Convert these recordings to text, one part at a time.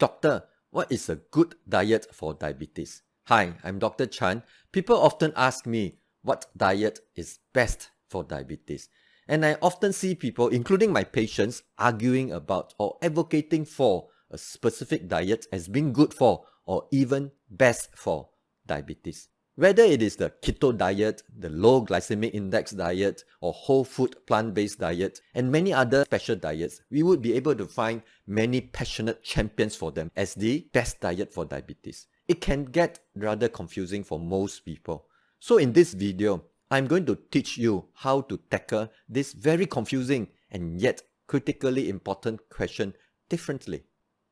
Doctor, what is a good diet for diabetes? Hi, I'm Dr. Chan. People often ask me what diet is best for diabetes. And I often see people, including my patients, arguing about or advocating for a specific diet as being good for or even best for diabetes. Whether it is the Keto Diet, the Low Glycemic Index Diet, or whole food plant-based diet, and many other special diets, we would be able to find many passionate champions for them as the best diet for diabetes. It can get rather confusing for most people. So in this video, I'm going to teach you how to tackle this very confusing and yet critically important question differently.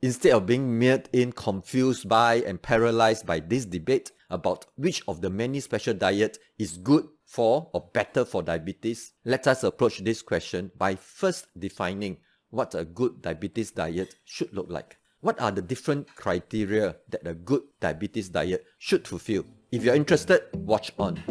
Instead of being mirrored in, confused by, and paralyzed by this debate about which of the many special diets is good for or better for diabetes, let us approach this question by first defining what a good diabetes diet should look like. What are the different criteria that a good diabetes diet should fulfill? If you're interested, watch on.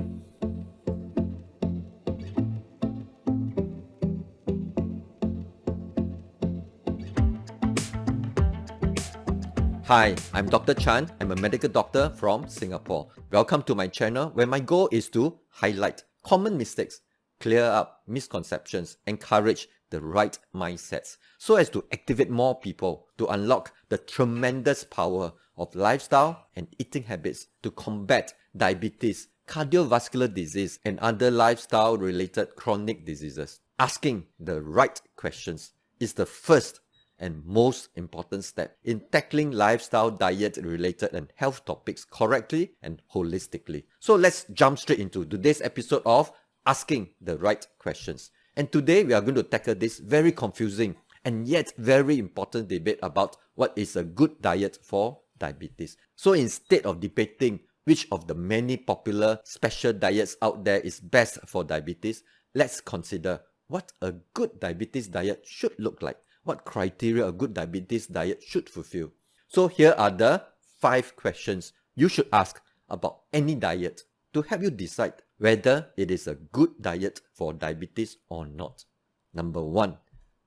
Hi, I'm Dr. Chan. I'm a medical doctor from Singapore. Welcome to my channel where my goal is to highlight common mistakes, clear up misconceptions, encourage the right mindsets so as to activate more people to unlock the tremendous power of lifestyle and eating habits to combat diabetes, cardiovascular disease, and other lifestyle-related chronic diseases. Asking the right questions is the first and most important step in tackling lifestyle, diet related and health topics correctly and holistically. So let's jump straight into today's episode of Asking the Right Questions. And today we are going to tackle this very confusing and yet very important debate about what is a good diet for diabetes. So instead of debating which of the many popular special diets out there is best for diabetes, let's consider what a good diabetes diet should look like. What criteria a good diabetes diet should fulfill. So here are the 5 questions you should ask about any diet to help you decide whether it is a good diet for diabetes or not. Number 1,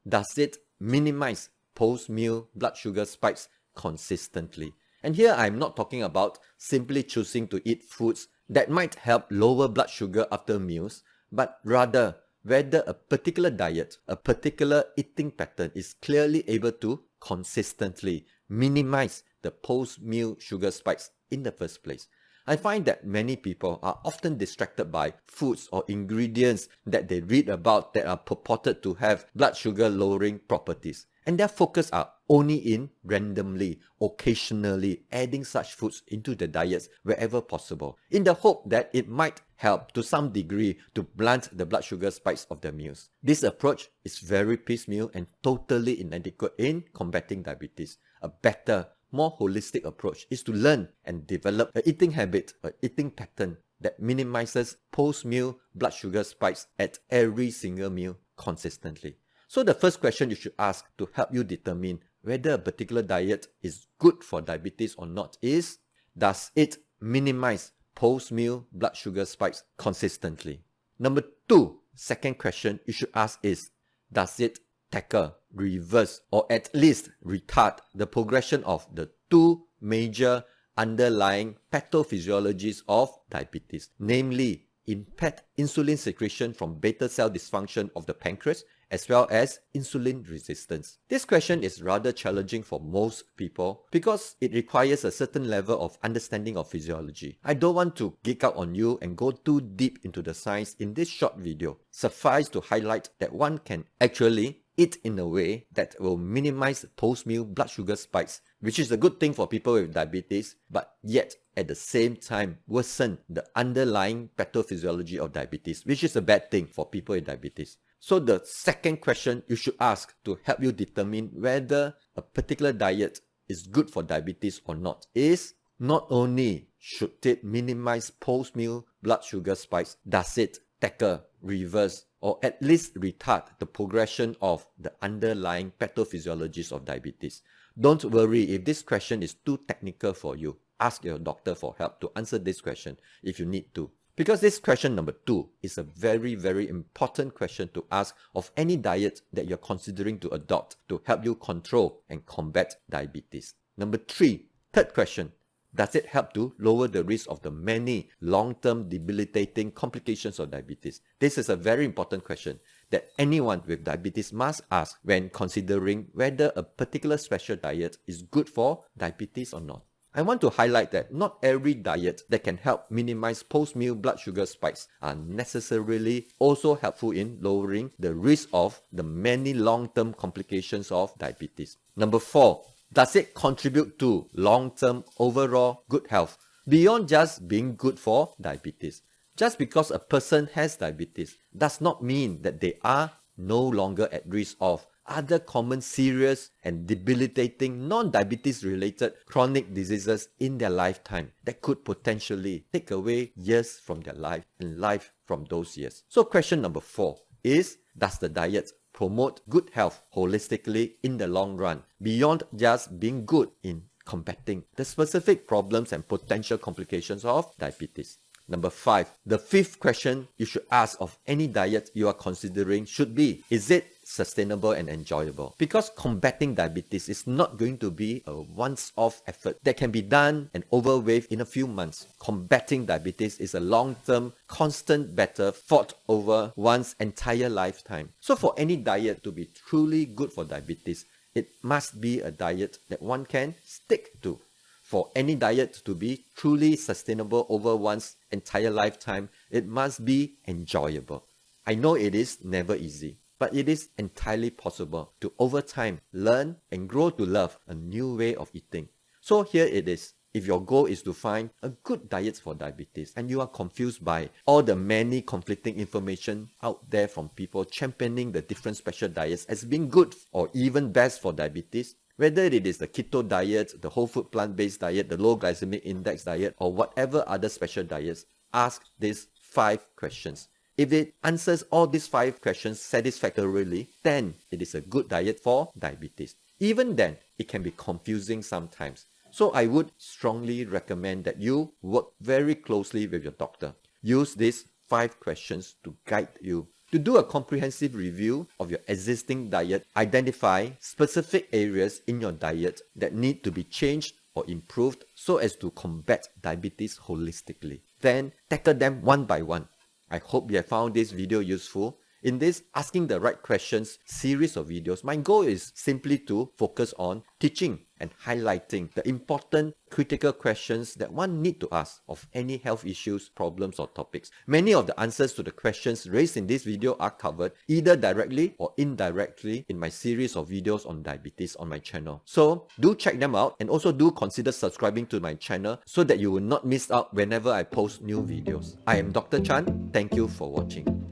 does it minimize post-meal blood sugar spikes consistently? And here I'm not talking about simply choosing to eat foods that might help lower blood sugar after meals, but rather whether a particular diet, a particular eating pattern is clearly able to consistently minimize the post-meal sugar spikes in the first place. I find that many people are often distracted by foods or ingredients that they read about that are purported to have blood sugar lowering properties. And their focus are only in randomly, occasionally adding such foods into the diets wherever possible, in the hope that it might help to some degree to blunt the blood sugar spikes of their meals. This approach is very piecemeal and totally inadequate in combating diabetes. A better, more holistic approach is to learn and develop an eating habit, an eating pattern that minimizes post-meal blood sugar spikes at every single meal consistently. So the first question you should ask to help you determine whether a particular diet is good for diabetes or not is, does it minimize post-meal blood sugar spikes consistently? Number 2, second question you should ask is, does it tackle, reverse, or at least retard the progression of the 2 major underlying pathophysiologies of diabetes, namely impact insulin secretion from beta cell dysfunction of the pancreas as well as insulin resistance? This question is rather challenging for most people because it requires a certain level of understanding of physiology. I don't want to geek out on you and go too deep into the science in this short video. Suffice to highlight that one can actually eat in a way that will minimize post-meal blood sugar spikes, which is a good thing for people with diabetes, but yet at the same time worsen the underlying pathophysiology of diabetes, which is a bad thing for people with diabetes. So the second question you should ask to help you determine whether a particular diet is good for diabetes or not is, not only should it minimize post-meal blood sugar spikes, does it tackle, reverse, or at least retard the progression of the underlying pathophysiologies of diabetes? Don't worry if this question is too technical for you. Ask your doctor for help to answer this question if you need to. Because this question number 2 is a very, very important question to ask of any diet that you're considering to adopt to help you control and combat diabetes. Number 3, third question. Does it help to lower the risk of the many long-term debilitating complications of diabetes? This is a very important question that anyone with diabetes must ask when considering whether a particular special diet is good for diabetes or not. I want to highlight that not every diet that can help minimize post-meal blood sugar spikes are necessarily also helpful in lowering the risk of the many long-term complications of diabetes. Number 4, does it contribute to long-term overall good health beyond just being good for diabetes? Just because a person has diabetes does not mean that they are no longer at risk of other common serious and debilitating non-diabetes related chronic diseases in their lifetime that could potentially take away years from their life and life from those years. So question number 4 is, does the diet promote good health holistically in the long run beyond just being good in combating the specific problems and potential complications of diabetes? Number 5, the 5th question you should ask of any diet you are considering should be, is it sustainable and enjoyable? Because combating diabetes is not going to be a once-off effort that can be done and over with in a few months. Combating diabetes is a long-term, constant battle fought over one's entire lifetime. So for any diet to be truly good for diabetes, it must be a diet that one can stick to. For any diet to be truly sustainable over one's entire lifetime, it must be enjoyable. I know it is never easy, but it is entirely possible to over time learn and grow to love a new way of eating. So here it is. If your goal is to find a good diet for diabetes and you are confused by all the many conflicting information out there from people championing the different special diets as being good or even best for diabetes, whether it is the keto diet, the whole food plant-based diet, the low glycemic index diet, or whatever other special diets, ask these 5 questions. If it answers all these 5 questions satisfactorily, then it is a good diet for diabetes. Even then, it can be confusing sometimes. So I would strongly recommend that you work very closely with your doctor. Use these 5 questions to guide you. To do a comprehensive review of your existing diet, identify specific areas in your diet that need to be changed or improved so as to combat diabetes holistically. Then tackle them one by one. I hope you have found this video useful. In this Asking the Right Questions series of videos, my goal is simply to focus on teaching and highlighting the important critical questions that one need to ask of any health issues, problems or topics. Many of the answers to the questions raised in this video are covered either directly or indirectly in my series of videos on diabetes on my channel. So do check them out and also do consider subscribing to my channel so that you will not miss out whenever I post new videos. I am Dr. Chan. Thank you for watching.